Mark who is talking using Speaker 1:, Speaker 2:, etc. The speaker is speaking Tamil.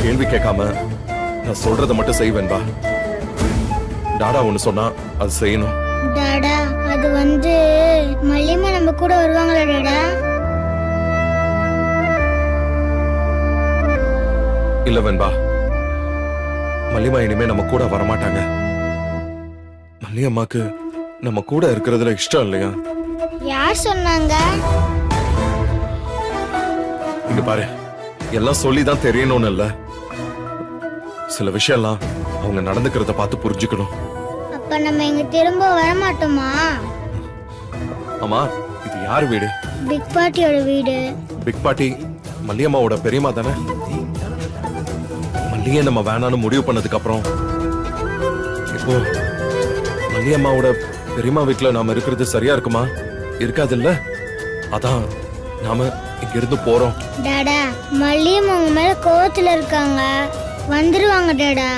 Speaker 1: கேள்வி கேட்காம நான் சொல்றத மட்டும் செய்வேன்பா. டாடா ஒண்ணு சொன்னா அது செய்யணும்.
Speaker 2: டாடா அது வந்து மல்லிமா நம்ம கூட வருவாங்களா டாடா?
Speaker 1: இல்ல வெண்பா, மல்லிமா இனிமே நம்ம கூட வரமாட்டாங்க. மல்லியம்மாக்கு நம்ம கூட இருக்கிறதுல இஷ்டம் இல்லையா?
Speaker 2: யார் சொன்னாங்க?
Speaker 1: இங்க பாரு, எல்லாம் சொல்லிதான் தெரியணும்னு இல்ல, சில விஷயம்லாம் அவங்க நடந்துக்கிறத பார்த்து புரிஞ்சுக்கணும்.
Speaker 2: அப்ப நம்ம இங்க திரும்ப வரமாட்டோமா?
Speaker 1: ஆமா, இது யார் வீடு?
Speaker 2: பிக் பாட்டியோட வீடு.
Speaker 1: பிக் பாட்டி மல்லியம்மாவோட பெரியம்மா தானே? மல்லியை நம்ம வேணான்னு முடிவு பண்ணதுக்கு அப்புறம் இப்போ மல்லியம்மாவோட பெரியம்மா வீட்டுல நாம இருக்கிறது சரியா இருக்குமா? இருக்காது இல்ல. அதான் நாம இங்க இருந்து போறோம்.
Speaker 2: டாடா மல்லியம் உங்க மேல கோவத்துல இருக்காங்க, வந்துருவாங்க டாடா.